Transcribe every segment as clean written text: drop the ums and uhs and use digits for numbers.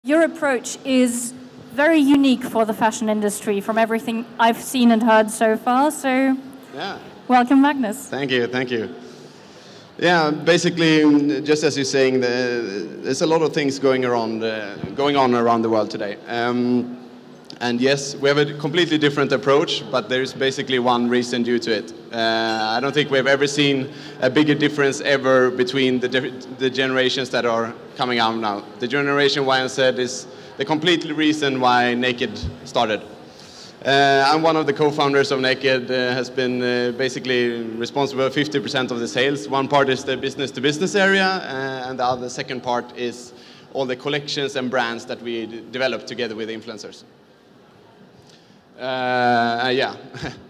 Your approach is very unique for the fashion industry from everything I've seen and heard so far. So, yeah. Welcome, Magnus. Thank you, thank you. Yeah, basically, just as you're saying, there's a lot of things going on around the world today. And yes, we have a completely different approach, but there's basically one reason due to it. I don't think we've ever seen a bigger difference ever between the generations that are coming out now. The generation Y and Z is the complete reason why Naked started. I'm one of the co-founders of Naked, has been basically responsible for 50% of the sales. One part is the business-to-business area, and the second part is all the collections and brands that we develop together with influencers. Yeah,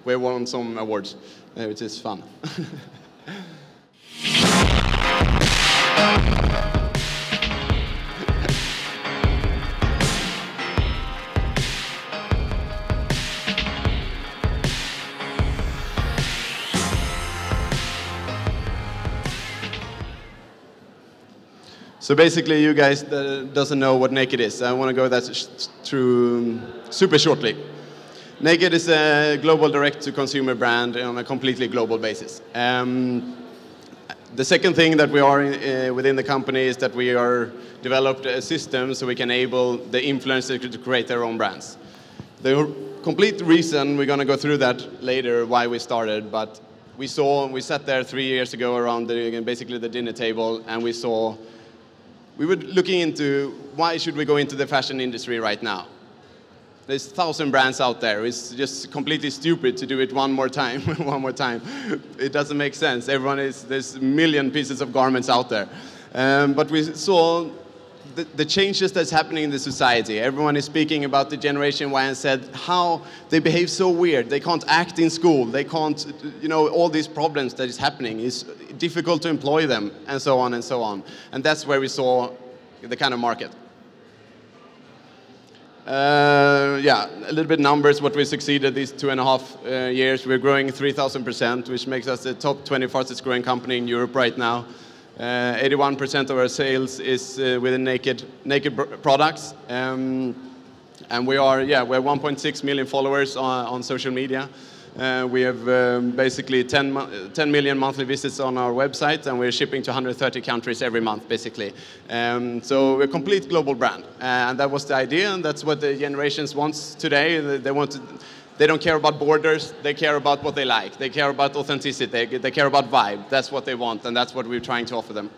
we won some awards, which is fun. So basically, you guys that doesn't know what Naked is, I want to go that through super shortly. Naked is a global direct-to-consumer brand on a completely global basis. The second thing that we are within the company is that we are developed a system so we can enable the influencers to create their own brands. The complete reason, we're going to go through that later, why we started, but we sat there 3 years ago around basically the dinner table, and we were looking into why should we go into the fashion industry right now. There's 1,000 brands out there. It's just completely stupid to do it one more time. It doesn't make sense. There's a million pieces of garments out there. But we saw the changes that's happening in the society. Everyone is speaking about the generation Y and said how they behave so weird. They can't act in school. They can't, all these problems that is happening. It's difficult to employ them, and so on and so on. And that's where we saw the kind of market. Yeah, a little bit numbers, what we succeeded these 2.5 years. We're growing 3,000%, which makes us the top 20 fastest growing company in Europe right now. 81% of our sales is within Naked products. And we have 1.6 million followers on social media. We have basically 10 million monthly visits on our website, and we're shipping to 130 countries every month, basically. So we're a complete global brand. And that was the idea, and that's what the generations want today. They don't care about borders. They care about what they like. They care about authenticity. They care about vibe. That's what they want, and that's what we're trying to offer them.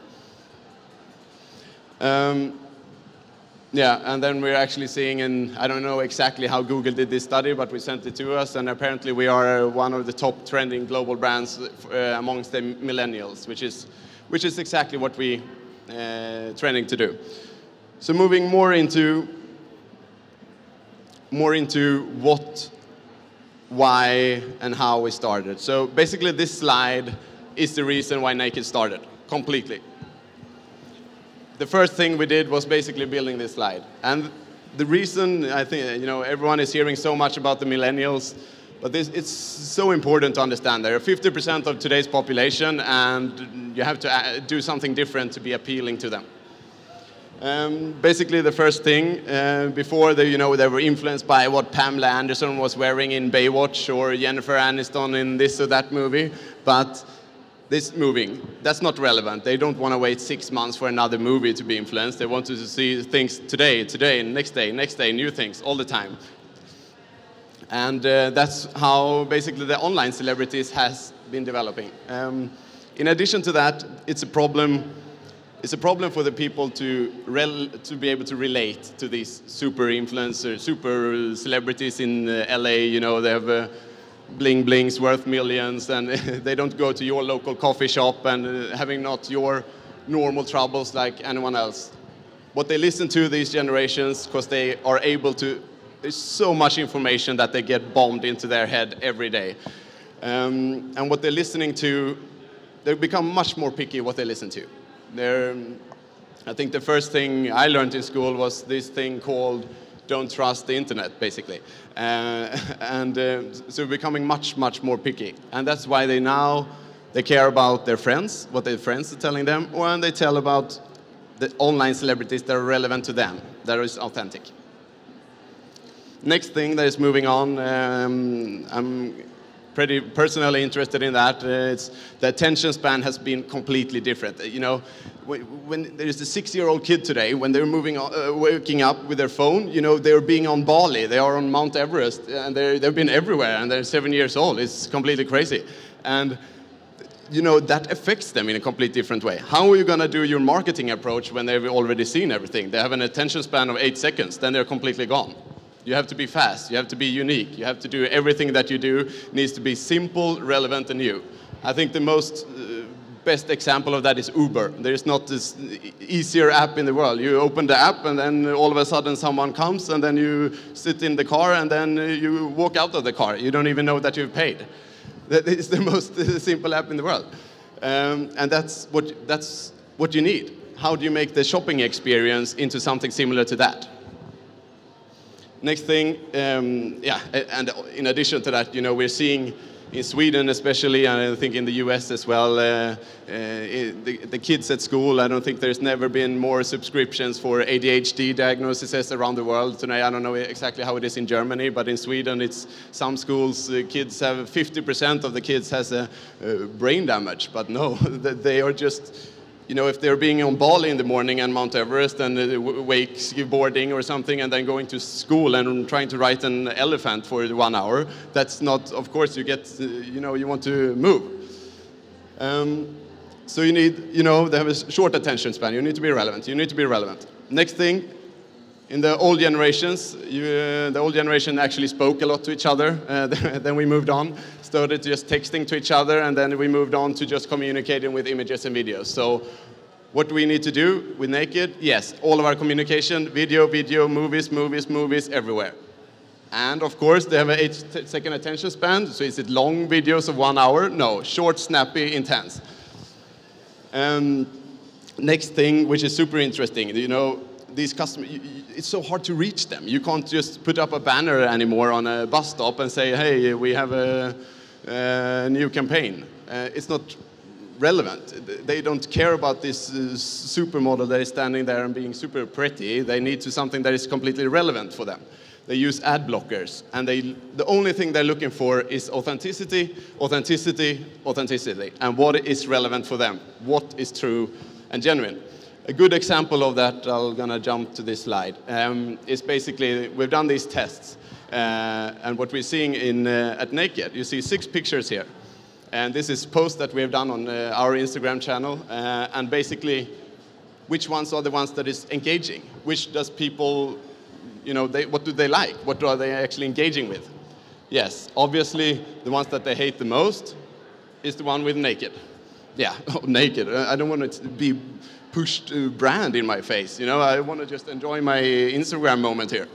Yeah, and then we're actually seeing, and I don't know exactly how Google did this study, but we sent it to us, and apparently we are one of the top trending global brands amongst the millennials, which is exactly what we trending to do. So moving more into what, why, and how we started. So basically, this slide is the reason why Naked started completely. The first thing we did was basically building this slide. And the reason, I think, everyone is hearing so much about the millennials, but it's so important to understand. There are 50% of today's population, and you have to do something different to be appealing to them. Basically, the first thing, before they were influenced by what Pamela Anderson was wearing in Baywatch or Jennifer Aniston in this or that movie, but this moving, that's not relevant. They don't want to wait 6 months for another movie to be influenced. They want to see things today, next day, new things, all the time. And that's how basically the online celebrities has been developing. In addition to that, it's a problem for the people to be able to relate to these super influencers, super celebrities in LA. They have bling blings worth millions, and they don't go to your local coffee shop and having not your normal troubles like anyone else. What they listen to these generations, because they are able to, there's so much information that they get bombed into their head every day. And what they're listening to, they become much more picky what they listen to. I think the first thing I learned in school was this thing called don't trust the internet, basically. So becoming much, much more picky. And that's why they care about their friends, what their friends are telling them, and they tell about the online celebrities that are relevant to them, that is authentic. Next thing that is moving on, I'm pretty personally interested in that. It's the attention span has been completely different. You know, when there's a 6-year-old kid today, when they're waking up with their phone, you know, they're being on Bali, they are on Mount Everest, and they've been everywhere, and they're 7 years old. It's completely crazy. And you know, that affects them in a completely different way. How are you going to do your marketing approach when they've already seen everything? They have an attention span of 8 seconds, then they're completely gone. You have to be fast, you have to be unique, you have to do everything that you do needs to be simple, relevant, and new. I think the most best example of that is Uber. There's not this easier app in the world. You open the app and then all of a sudden someone comes and then you sit in the car and then you walk out of the car. You don't even know that you've paid. That is the most simple app in the world. And that's what you need. How do you make the shopping experience into something similar to that? Next thing, and in addition to that, you know, we're seeing in Sweden especially, and I think in the US as well, the kids at school, I don't think there's never been more subscriptions for ADHD diagnoses around the world. Today, I don't know exactly how it is in Germany, but in Sweden, it's some schools, kids have 50% of the kids has a brain damage, but no, they are just, you know, if they're being on Bali in the morning and Mount Everest and wakeboarding or something and then going to school and trying to ride an elephant for 1 hour, that's not, of course, you get, you know, you want to move. So you need, you know, they have a short attention span. You need to be relevant. You need to be relevant. Next thing, in the old generations, the old generation actually spoke a lot to each other. Then we moved on, started just texting to each other, and then we moved on to just communicating with images and videos. So what do we need to do with Naked? Yes, all of our communication, video, movies, everywhere. And of course, they have an 8-second attention span. So is it long videos of 1 hour? No, short, snappy, intense. Next thing, which is super interesting, you know, these customers, it's so hard to reach them. You can't just put up a banner anymore on a bus stop and say, hey, we have a new campaign. It's not relevant. They don't care about this supermodel that is standing there and being super pretty. They need to something that is completely relevant for them. They use ad blockers, and the only thing they're looking for is authenticity, authenticity, authenticity, and what is relevant for them, what is true and genuine. A good example of that, I'm going to jump to this slide, is basically, we've done these tests, and what we're seeing at Naked, you see 6 pictures here. And this is posts that we have done on our Instagram channel, and basically, which ones are the ones that is engaging? Which does people, you know, what do they like? What are they actually engaging with? Yes, obviously, the ones that they hate the most is the one with Naked. Yeah, Naked. I don't want it to be pushed brand in my face, you know, I want to just enjoy my Instagram moment here.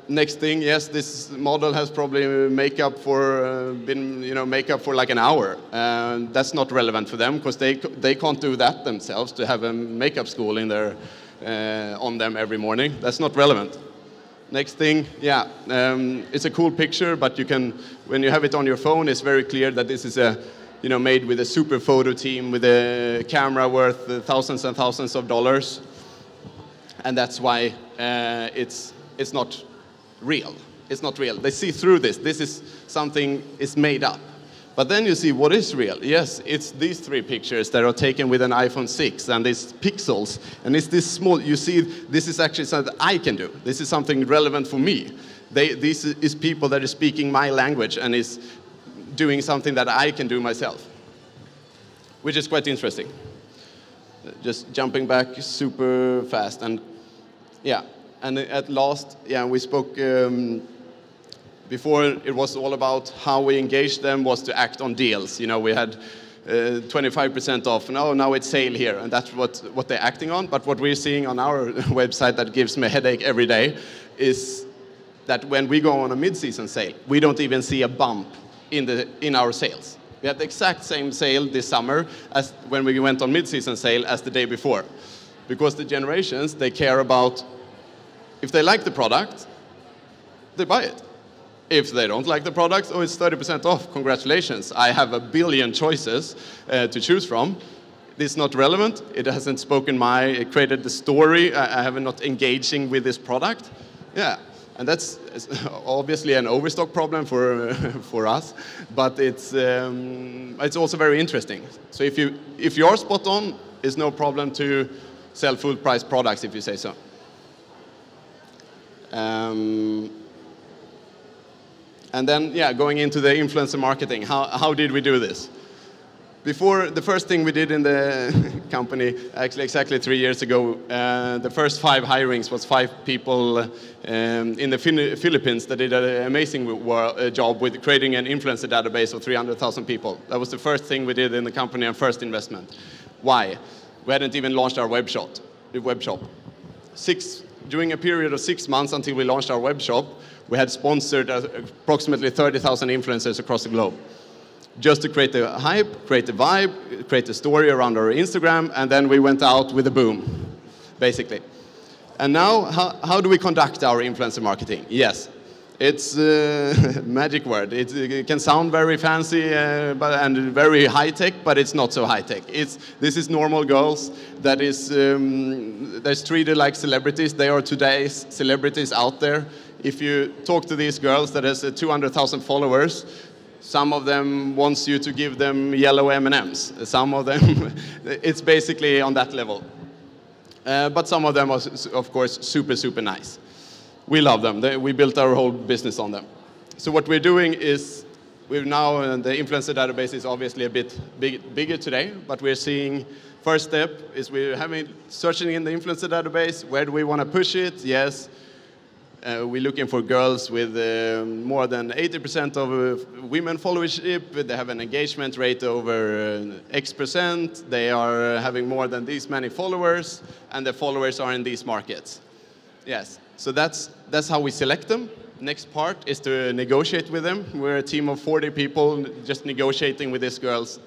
Next thing, yes, this model has probably makeup for makeup for like an hour. That's not relevant for them because they can't do that themselves to have a makeup school in their on them every morning. That's not relevant. Next thing, yeah, it's a cool picture, but you can, when you have it on your phone, it's very clear that this is a, you know, made with a super photo team with a camera worth thousands and thousands of dollars, and that's why it's not real. It's not real. They see through this. This is something is made up. But then you see what is real. Yes, it's these 3 pictures that are taken with an iPhone 6 and these pixels, and it's this small. You see, this is actually something I can do. This is something relevant for me. This is people that are speaking my language and is doing something that I can do myself, which is quite interesting. Just jumping back super fast, and yeah, and at last, yeah, we spoke before. It was all about how we engaged them was to act on deals. You know, we had 25% off. Now it's sale here, and that's what they're acting on. But what we're seeing on our website that gives me a headache every day is that when we go on a mid-season sale, we don't even see a bump in our sales. We had the exact same sale this summer as when we went on mid-season sale as the day before. Because the generations, they care about, if they like the product, they buy it. If they don't like the product, oh, it's 30% off, congratulations. I have a billion choices to choose from. this is not relevant. It hasn't created the story. I have not engaging with this product. Yeah, and that's obviously an overstock problem for us, but it's also very interesting. So if you are spot on, it's no problem to sell full price products if you say so. And then, yeah, going into the influencer marketing, how did we do this? Before, the first thing we did in the company, actually exactly 3 years ago, the first 5 hirings was 5 people in the Philippines that did an amazing job with creating an influencer database of 300,000 people. That was the first thing we did in the company and first investment. Why? We hadn't even launched our web shop. During a period of 6 months until we launched our web shop, we had sponsored approximately 30,000 influencers across the globe. Just to create the hype, create the vibe, create a story around our Instagram, and then we went out with a boom, basically. And now, how do we conduct our influencer marketing? Yes, it's a magic word. It can sound very fancy and very high-tech, but it's not so high-tech. This is normal girls that is that's treated like celebrities. They are today's celebrities out there. If you talk to these girls that has 200,000 followers, some of them wants you to give them yellow M&Ms. Some of them, it's basically on that level. But some of them are, of course, super, super nice. We love them. We built our whole business on them. So what we're doing is, the influencer database is obviously a bit bigger today, but we're seeing, first step is we're searching in the influencer database. Where do we want to push it? Yes. We're looking for girls with more than 80% of women followership. They have an engagement rate over X%. They are having more than these many followers, and the followers are in these markets. Yes, so that's how we select them. Next part is to negotiate with them. We're a team of 40 people just negotiating with these girls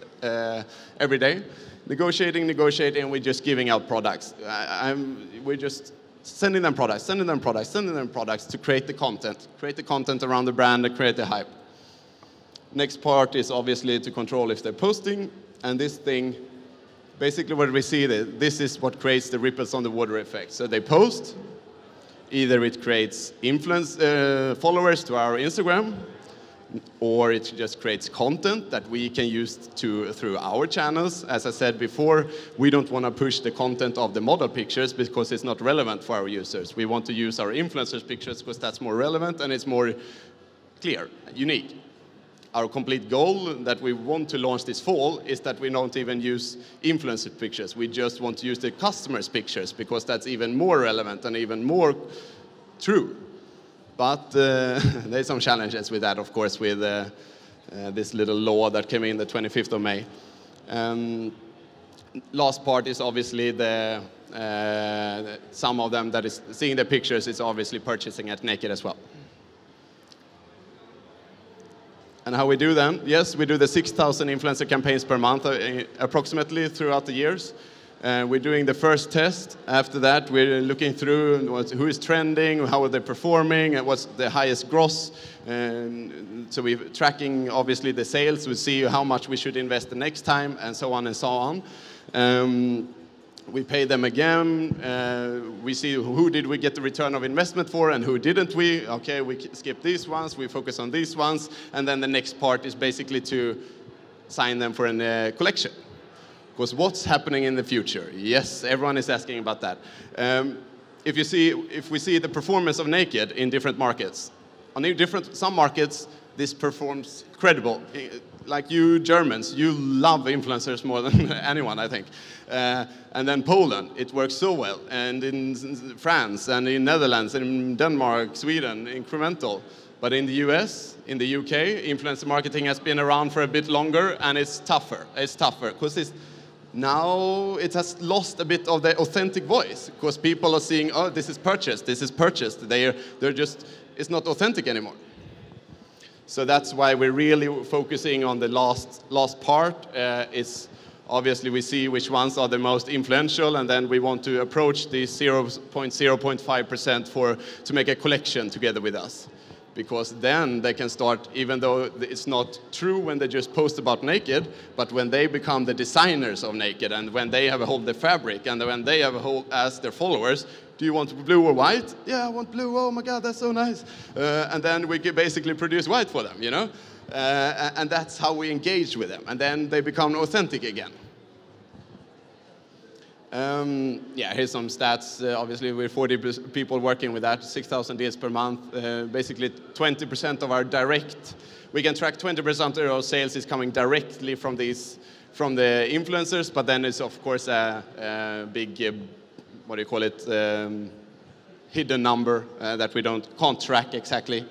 every day. Negotiating, and we're just giving out products. We're just sending them products to create the content around the brand and create the hype. Next part is obviously to control if they're posting, and this thing, basically what we see, this is what creates the ripples on the water effect. So they post, either it creates followers to our Instagram, or it just creates content that we can use through our channels. As I said before, we don't want to push the content of the model pictures because it's not relevant for our users. We want to use our influencers' pictures because that's more relevant and it's more clear, unique. Our complete goal that we want to launch this fall is that we don't even use influencer pictures. We just want to use the customers' pictures because that's even more relevant and even more true. But there's some challenges with that, of course, with this little law that came in the 25th of May. Last part is obviously some of them that is seeing the pictures is obviously purchasing at Naked as well. And how we do then? Yes, we do the 6,000 influencer campaigns per month approximately throughout the years. We're doing the first test. After that, we're looking through who is trending, how are they performing, and what's the highest gross. So we're tracking, obviously, the sales. We see how much we should invest the next time, and so on and so on. We pay them again. We see who did we get the return of investment for and who didn't we. Okay, we skip these ones. We focus on these ones. And then the next part is basically to sign them for a collection. Because what's happening in the future? Yes, everyone is asking about that. If we see the performance of Naked in different markets, some markets this performs credible. Like you Germans, you love influencers more than anyone, I think. And then Poland, it works so well. And in France, and in Netherlands, and in Denmark, Sweden, incremental. But in the US, in the UK, influencer marketing has been around for a bit longer, and it's tougher. It's tougher because now it has lost a bit of the authentic voice because people are seeing, oh, this is purchased, this is purchased. They're just, it's not authentic anymore. So that's why we're really focusing on the last part. It's obviously we see which ones are the most influential, and then we want to approach the 0.5% to make a collection together with us. because then they can start, even though it's not true when they just post about Naked, but when they become the designers of Naked, and when they have a hold the fabric, and when they have a hold as their followers, do you want blue or white? Yeah, I want blue. Oh my God, that's so nice. And then we can basically produce white for them, you know? And that's how we engage with them. And then they become authentic again. Yeah, here's some stats. Obviously, we're 40 people working with that, 6,000 deals per month. Basically, 20% of our direct, we can track 20% of our sales is coming directly from from the influencers, but then it's, of course, a big, what do you call it, hidden number that we can't track exactly.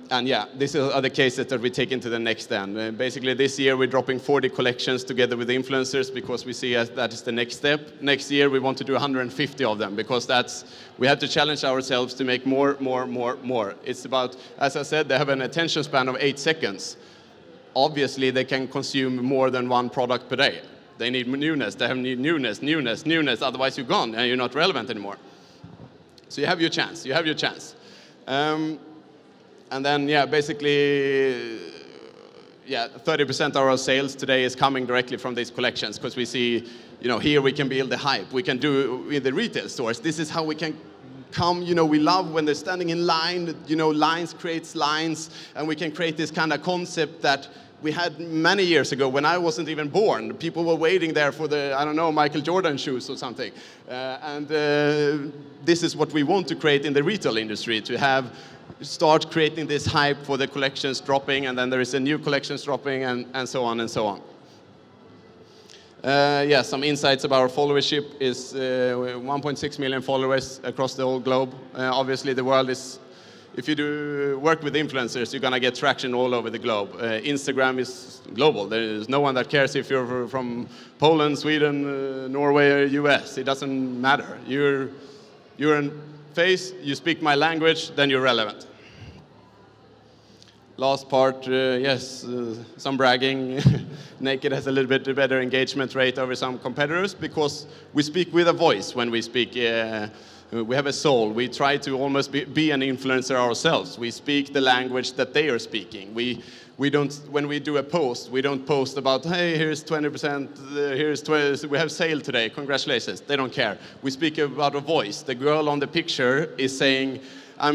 And yeah, these are the cases that we take into the next stand. Basically, this year we're dropping 40 collections together with influencers because we see that is the next step. Next year we want to do 150 of them because we have to challenge ourselves to make more. It's about, as I said, they have an attention span of 8 seconds. Obviously, they can consume more than one product per day. They need newness. They need newness. Otherwise, you're gone and you're not relevant anymore. So you have your chance. You have your chance. And then, yeah, basically, yeah, 30% of our sales today is coming directly from these collections because we see, you know, here we can build the hype. We can do in the retail stores. This is how we can come, you know, we love when they're standing in line, you know, lines creates lines, and we can create this kind of concept that we had many years ago when I wasn't even born. People were waiting there for the, I don't know, Michael Jordan shoes or something. This is what we want to create in the retail industry, to start creating this hype for the collections dropping, and then there is a new collections dropping, and so on and so on. Yeah, some insights about our followership is 1.6 million followers across the whole globe. Obviously, the world is, if you do work with influencers, you're going to get traction all over the globe. Instagram is global. There is no one that cares if you're from Poland, Sweden, Norway, or US. It doesn't matter. You're in face, you speak my language, then you're relevant. Last part, yes, some bragging. Naked has a little bit better engagement rate over some competitors because we speak with a voice when we speak. We have a soul. We try to almost be an influencer ourselves. We speak the language that they are speaking. We don't, when we do a post, we don't post about, hey, here's 20%, here's 20, we have sale today, congratulations. They don't care. We speak about a voice. The girl on the picture is saying, I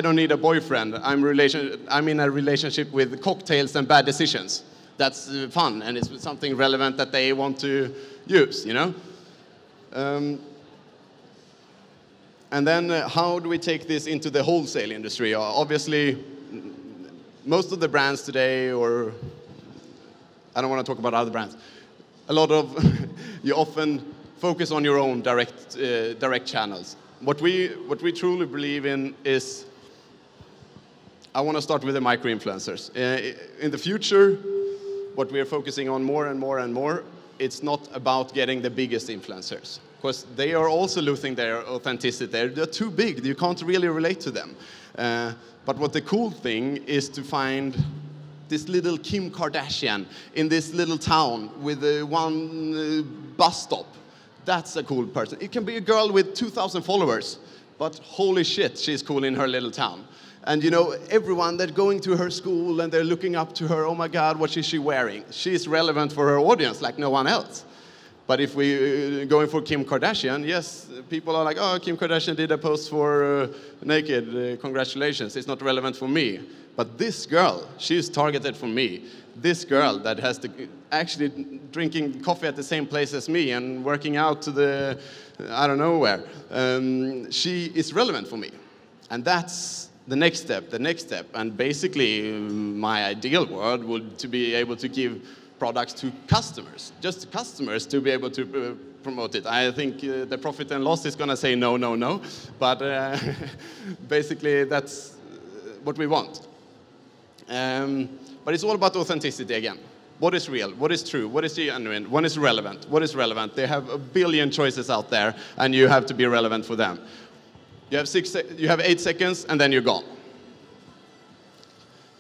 don't need a boyfriend. I'm in a relationship with cocktails and bad decisions. That's fun, and it's something relevant that they want to use, you know? And then how do we take this into the wholesale industry? Obviously, most of the brands today, or I don't want to talk about other brands, a lot of, you often focus on your own direct channels. What we truly believe in is, I want to start with the micro-influencers. In the future, what we are focusing on more and more, it's not about getting the biggest influencers, because they are also losing their authenticity. They're too big. You can't really relate to them. But what the cool thing is to find this little Kim Kardashian in this little town with one bus stop. That's a cool person. It can be a girl with 2,000 followers, but holy shit, she's cool in her little town. And you know, everyone that's going to her school and they're looking up to her, oh my God, what is she wearing? She's relevant for her audience like no one else. But if we're going for Kim Kardashian, yes, people are like, oh, Kim Kardashian did a post for Naked, congratulations, it's not relevant for me. But this girl, she's targeted for me. This girl that has actually drinking coffee at the same place as me and working out to the, I don't know where, she is relevant for me. And that's the next step. And basically, my ideal world would to be able to give products to customers, just to customers to be able to promote it. I think the profit and loss is going to say no. But basically, that's what we want. But it's all about authenticity again. What is real? What is true? What is genuine? What is relevant? What is relevant? They have a billion choices out there, and you have to be relevant for them. You have 8 seconds, and then you're gone.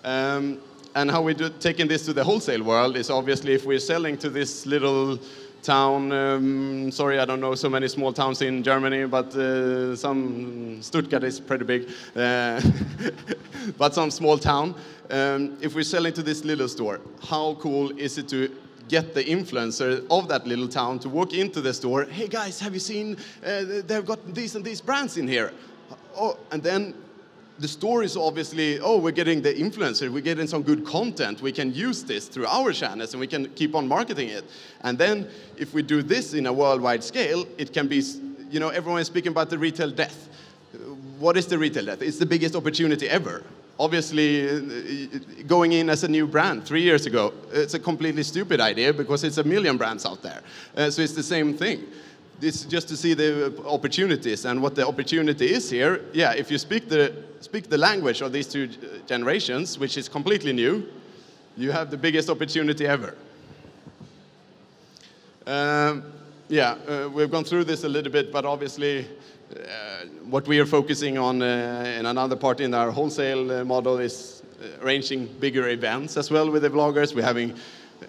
And how we do taking this to the wholesale world is obviously if we're selling to this little town. Sorry, I don't know so many small towns in Germany, but some Stuttgart is pretty big. But some small town. If we're selling to this little store, how cool is it to get the influencer of that little town to walk into the store? Hey guys, have you seen? They've got these and these brands in here. Oh, and then the store is obviously, oh, we're getting the influencer, we're getting some good content, we can use this through our channels and we can keep on marketing it. And then if we do this in a worldwide scale, it can be, you know, everyone is speaking about the retail death. What is the retail death? It's the biggest opportunity ever. Obviously, going in as a new brand 3 years ago, it's a completely stupid idea because it's a million brands out there. So it's the same thing. It's just to see the opportunities and what the opportunity is here. Yeah, if you speak the language of these two generations, which is completely new, you have the biggest opportunity ever. We've gone through this a little bit, but obviously what we are focusing on in another part in our wholesale model is arranging bigger events as well with the vloggers. We're having,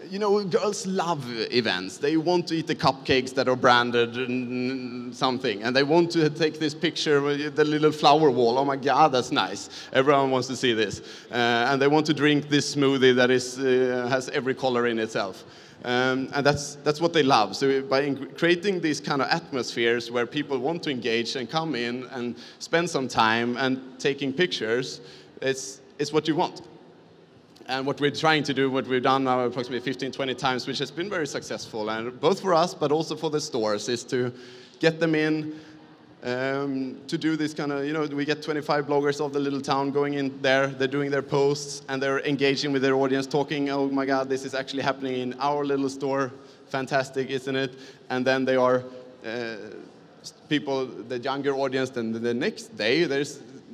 you know, girls love events. They want to eat the cupcakes that are branded and something. And they want to take this picture with the little flower wall. Oh my God, that's nice. Everyone wants to see this. And they want to drink this smoothie that is, has every color in itself. And that's what they love. So by creating these kind of atmospheres where people want to engage and come in and spend some time and taking pictures, it's what you want. And what we're trying to do, what we've done now approximately 15, 20 times, which has been very successful, and both for us, but also for the stores, is to get them in to do this kind of, you know, we get 25 bloggers of the little town going in there, they're doing their posts, and they're engaging with their audience, talking, oh my God, this is actually happening in our little store, fantastic, isn't it? And then they are people, the younger audience, then the next day,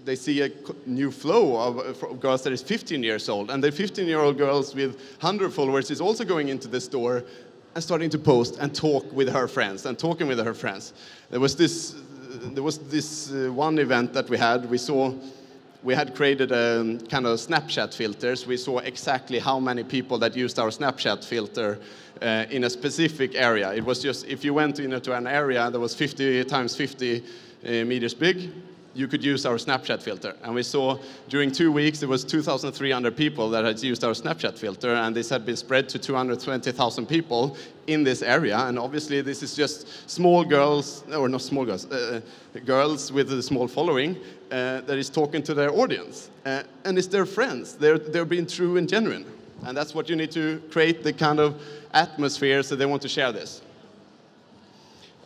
they see a new flow of girls that is 15 years old. And the 15-year-old girls with 100 followers is also going into the store and starting to post and talk with her friends and talking with her friends. There was this one event that we had. We had created a kind of Snapchat filters. We saw exactly how many people that used our Snapchat filter in a specific area. It was just, if you went into an area that was 50 times 50 meters big, you could use our Snapchat filter. And we saw during 2 weeks, there was 2,300 people that had used our Snapchat filter, and this had been spread to 220,000 people in this area. And obviously, this is just small girls, or not small girls, girls with a small following that is talking to their audience. And it's their friends. They're being true and genuine. And that's what you need to create, the kind of atmosphere so they want to share this.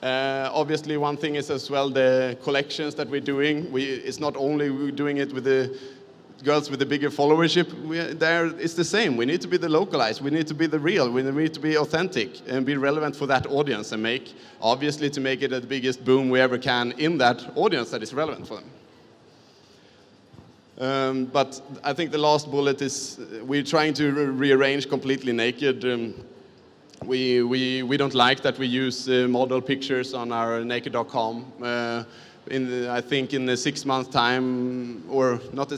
Obviously, one thing is as well the collections that we're doing. It's not only we're doing it with the girls with the bigger followership. It's the same. We need to be the localized. We need to be the real. We need to be authentic and be relevant for that audience and obviously, to make it the biggest boom we ever can in that audience that is relevant for them. But I think the last bullet is we're trying to rearrange completely naked. We don't like that we use model pictures on our naked.com. I think in the 6 months time, or not the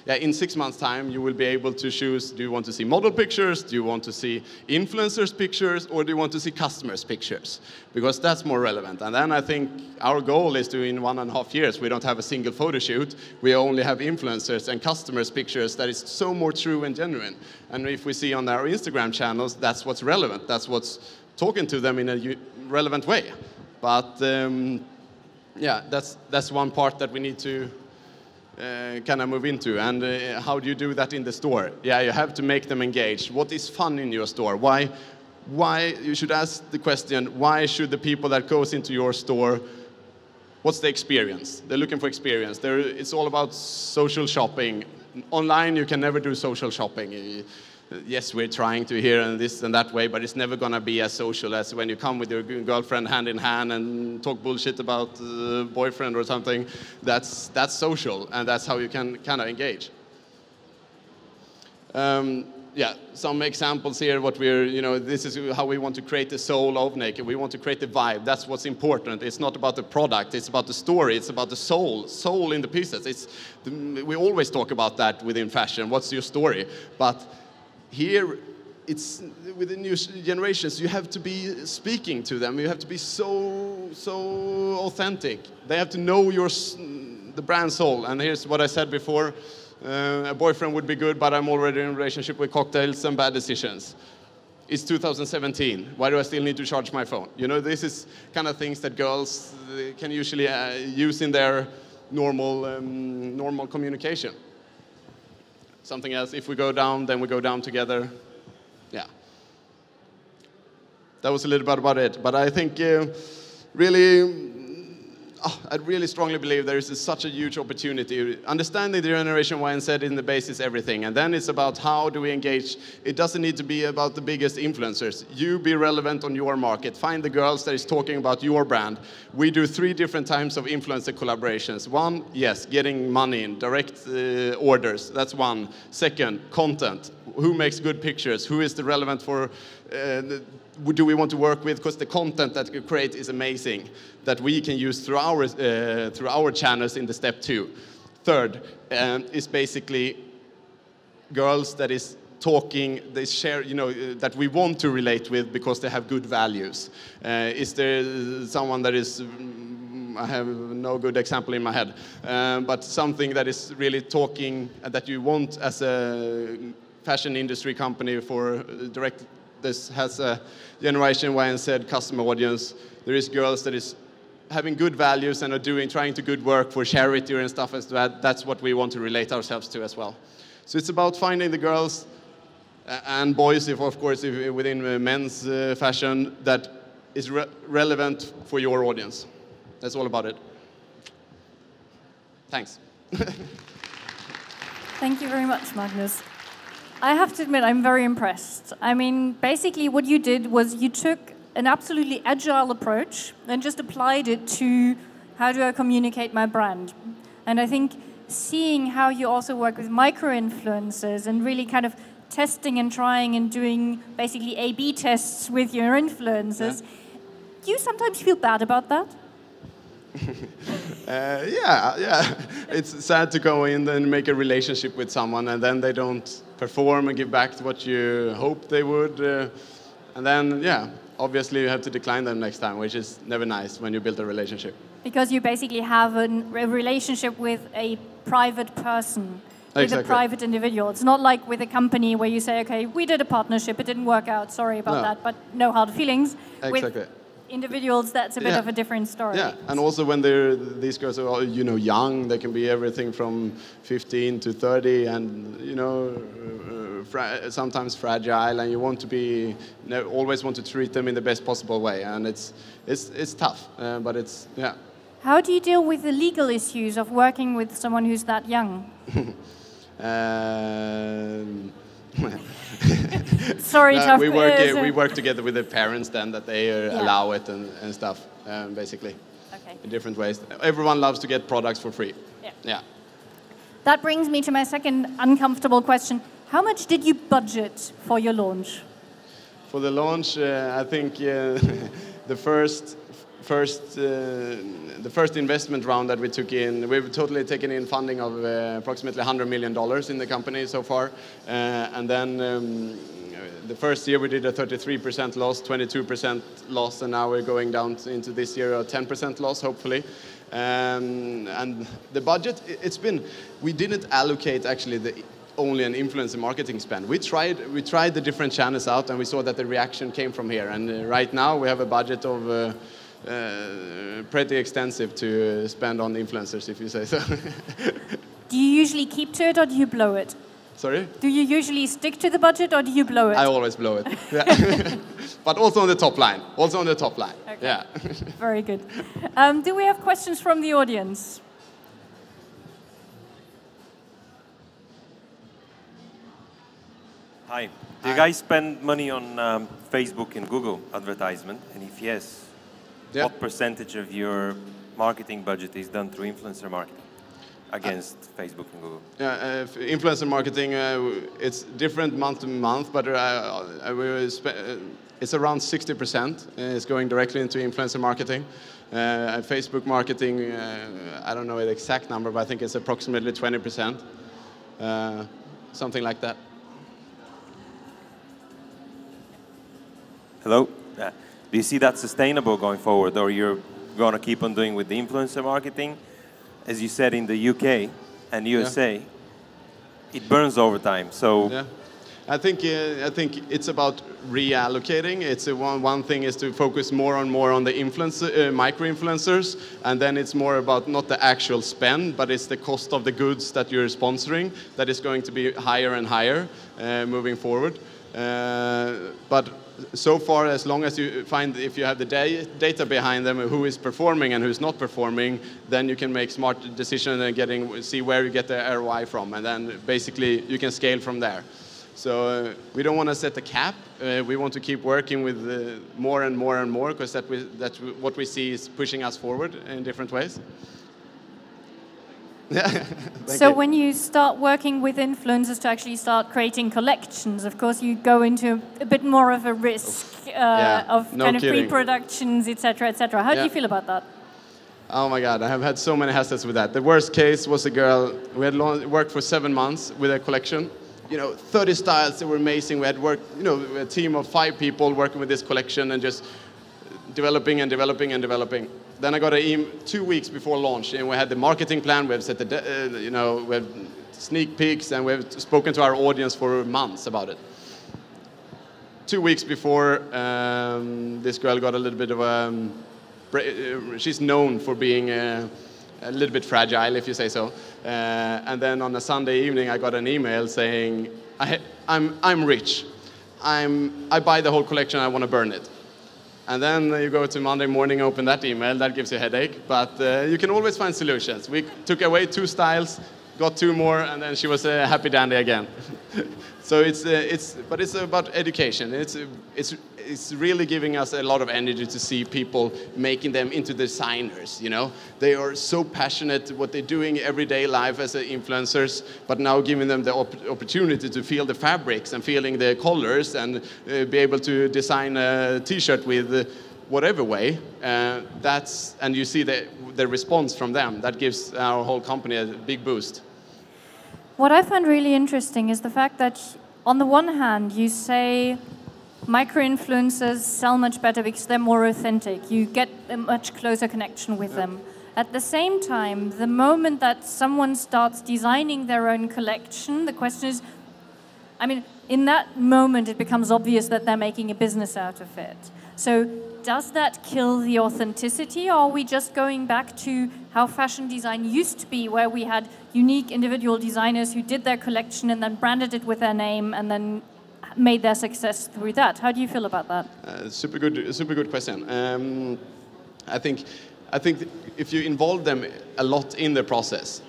in 6 months time, you will be able to choose, do you want to see model pictures, do you want to see influencers pictures, or do you want to see customers pictures? Because that's more relevant. And then I think our goal is to, in 1.5 years, we don't have a single photo shoot, we only have influencers and customers pictures that is so more true and genuine. And if we see on our Instagram channels, that's what's relevant, that's what's talking to them in a relevant way. But yeah, that's one part that we need to kind of move into. And how do you do that in the store? Yeah, you have to make them engage. What is fun in your store? Why you should ask the question, why should the people that goes into your store, what's the experience? They're looking for experience. It's all about social shopping. Online, you can never do social shopping. Yes, we're trying to here and this and that way, but it's never going to be as social as when you come with your girlfriend hand in hand and talk bullshit about boyfriend or something. That's social, and that's how you can kind of engage. Yeah, some examples here. This is how we want to create the soul of Naked. We want to create the vibe. That's what's important. It's not about the product. It's about the story. It's about the soul in the pieces. We always talk about that within fashion. What's your story? But here, it's with the new generations, you have to be speaking to them. You have to be so authentic. They have to know the brand soul. And here's what I said before. A boyfriend would be good, but I'm already in a relationship with cocktails and bad decisions. It's 2017. Why do I still need to charge my phone? You know, this is kind of things that girls can usually use in their normal communication. Something else, if we go down, then we go down together. Yeah. That was a little bit about it. But I think I really strongly believe there is such a huge opportunity. Understanding the Generation Y and Z in the base is everything. And then it's about how do we engage. It doesn't need to be about the biggest influencers. You be relevant on your market. Find the girls that is talking about your brand. We do 3 different types of influencer collaborations. One, yes, getting money in, direct orders. That's one. Second, content. Who makes good pictures? Who is the relevant for... do we want to work with? Because the content that we create is amazing, that we can use through our channels in the step 2. Third is basically girls that is talking, they share, you know, that we want to relate with because they have good values. Is there someone that is, I have no good example in my head, but something that is really talking, that you want as a fashion industry company for direct. This has a Generation Y and Z customer audience. There is girls that is having good values and are trying to good work for charity and stuff as that. That's what we want to relate ourselves to as well. So it's about finding the girls and boys, if within men's fashion, that is relevant for your audience. That's all about it. Thanks. Thank you very much, Magnus. I have to admit, I'm very impressed. I mean, basically what you did was you took an absolutely agile approach and just applied it to how do I communicate my brand. And I think seeing how you also work with micro-influencers and really kind of testing and trying and doing basically A/B tests with your influencers, do you sometimes feel bad about that? Yeah. It's sad to go in and make a relationship with someone and then they don't perform and give back to what you hoped they would. And then, obviously you have to decline them next time, which is never nice when you build a relationship. Because you basically have a relationship with a private person, with a private individual. It's not like with a company where you say, okay, we did a partnership, it didn't work out, sorry about that, but no hard feelings. Exactly. With individuals, that's a bit of a different story. Yeah, and also when these girls are, young, they can be everything from 15 to 30 and, sometimes fragile, and you want to be, always want to treat them in the best possible way, and it's tough, but it's, yeah. How do you deal with the legal issues of working with someone who's that young? Sorry, tough. We work together with the parents then that they allow it and stuff, basically. Okay. In different ways. Everyone loves to get products for free. Yeah. That brings me to my second uncomfortable question. How much did you budget for your launch? For the launch, I think the first investment round that we took in, we've totally taken in funding of approximately $100 million in the company so far. And then the first year we did a 33% loss, 22% loss, and now we're going down into this year a 10% loss, hopefully. And the budget, we didn't allocate actually only an influencer marketing spend. We tried the different channels out and we saw that the reaction came from here. And right now we have a budget of pretty extensive to spend on influencers, if you say so. Do you usually keep to it or do you blow it? Sorry? Do you usually stick to the budget or do you blow it? I always blow it. Yeah. But also on the top line. Okay. Yeah. Very good. Do we have questions from the audience? Hi. Do you guys spend money on Facebook and Google advertisement? And if yes, what percentage of your marketing budget is done through influencer marketing against Facebook and Google? Yeah, influencer marketing, it's different month to month, but it's around 60% is going directly into influencer marketing. Facebook marketing, I don't know the exact number, but I think it's approximately 20%, something like that. Hello. Do you see that sustainable going forward, or you're going to keep on doing with the influencer marketing? As you said, in the UK and USA, it burns over time. So. Yeah. I think it's about reallocating. It's one thing is to focus more on the micro influencers, and then it's more about not the actual spend, but it's the cost of the goods that you're sponsoring that is going to be higher and higher moving forward. But so far, as long as you find, if you have the data behind them, who is performing and who's not performing, then you can make smart decisions and see where you get the ROI from, and then basically you can scale from there. So we don't want to set a cap. We want to keep working with more and more and more, because that's what we see is pushing us forward in different ways. So when you start working with influencers to actually start creating collections, of course you go into a bit more of a risk of kind of pre-productions, etc., etc. How do you feel about that? Oh my God, I have had so many hassles with that. The worst case was a girl, we had worked for 7 months with a collection. 30 styles that were amazing. We had worked, a team of 5 people working with this collection and just developing and developing and developing. Then I got an email 2 weeks before launch, and we had the marketing plan. We have set we have sneak peeks, and we have spoken to our audience for months about it. 2 weeks before, this girl got a little bit of she's known for being a little bit fragile, if you say so. And then on a Sunday evening, I got an email saying, I'm rich. I buy the whole collection, I want to burn it. And then you go to Monday morning, open that email, that gives you a headache. But you can always find solutions. We took away 2 styles, got 2 more, and then she was a happy dandy again. So but it's about education. It's really giving us a lot of energy to see people making them into designers. They are so passionate what they're doing everyday life as influencers, but now giving them the opportunity to feel the fabrics and feeling the colors and be able to design a T-shirt with whatever way. And you see the response from them. That gives our whole company a big boost. What I find really interesting is the fact that, on the one hand, you say micro-influencers sell much better because they're more authentic. You get a much closer connection with them. At the same time, the moment that someone starts designing their own collection, the question is, in that moment, it becomes obvious that they're making a business out of it. So does that kill the authenticity, or are we just going back to how fashion design used to be, where we had unique individual designers who did their collection and then branded it with their name and then made their success through that? How do you feel about that? Super good question. I think if you involve them a lot in the process,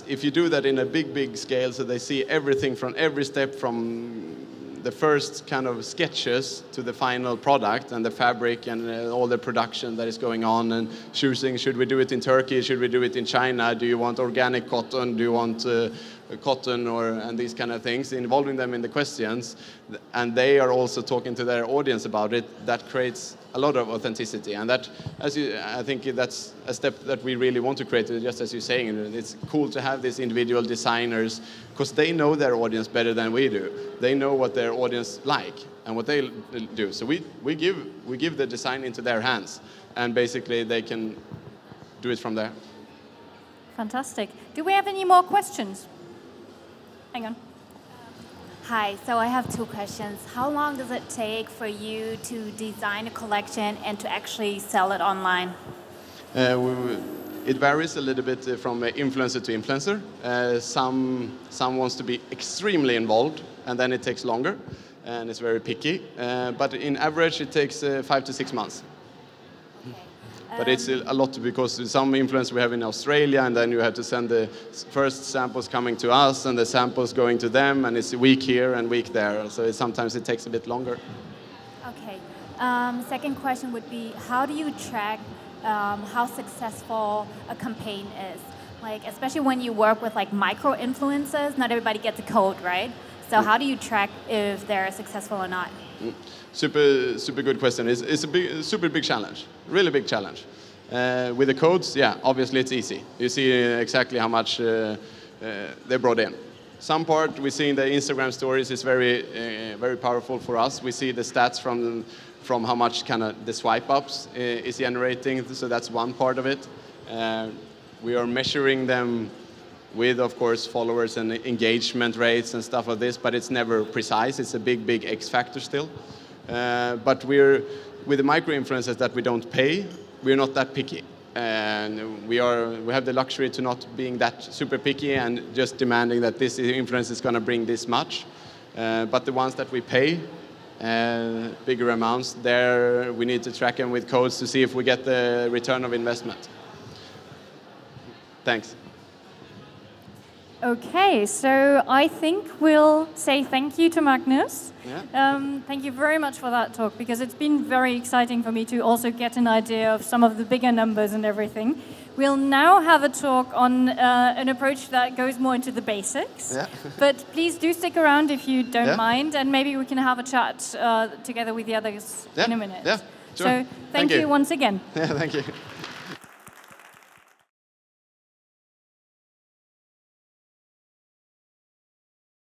if you do that in a big scale, so they see everything from every step, from the first kind of sketches to the final product and the fabric and all the production that is going on, and choosing, should we do it in Turkey, should we do it in China, do you want organic cotton, do you want cotton, and these kind of things, involving them in the questions, and they are also talking to their audience about it. That creates a lot of authenticity, and that, I think that's a step that we really want to create. Just as you're saying, it's cool to have these individual designers, because they know their audience better than we do. They know what their audience like and what they do. So we give the design into their hands, and basically they can do it from there. Fantastic. Do we have any more questions? Hang on. Hi, so I have 2 questions. How long does it take for you to design a collection and to actually sell it online? It varies a little bit from influencer to influencer. Some wants to be extremely involved, and then it takes longer, and it's very picky. But in average, it takes 5 to 6 months. But it's a lot, because some influencers we have in Australia, and then you have to send the first samples coming to us, and the samples going to them, and it's a week here and week there. So sometimes it takes a bit longer. Okay. Second question would be, how do you track how successful a campaign is? Especially when you work with micro-influencers, not everybody gets a code, right? So how do you track if they're successful or not? Super good question. It's a super big challenge, really big challenge. With the codes, obviously it's easy. You see exactly how much they brought in. Some part we see in the Instagram stories is very, very powerful for us. We see the stats from how much kind of the swipe ups is generating. So that's one part of it. We are measuring them with, of course, followers and engagement rates and stuff like this, but it's never precise. It's a big, big X factor still. But with the micro-influencers that we don't pay, we're not that picky. And we have the luxury to not being that super picky and just demanding that this influence is going to bring this much. But the ones that we pay, bigger amounts, there we need to track them with codes to see if we get the return of investment. Thanks. Okay, so I think we'll say thank you to Magnus. Yeah. Thank you very much for that talk, because it's been very exciting for me to also get an idea of some of the bigger numbers and everything. We'll now have a talk on an approach that goes more into the basics. Yeah. But please do stick around if you don't Yeah. mind, and maybe we can have a chat together with the others in a minute. Yeah, sure. So thank you once again. Yeah, thank you.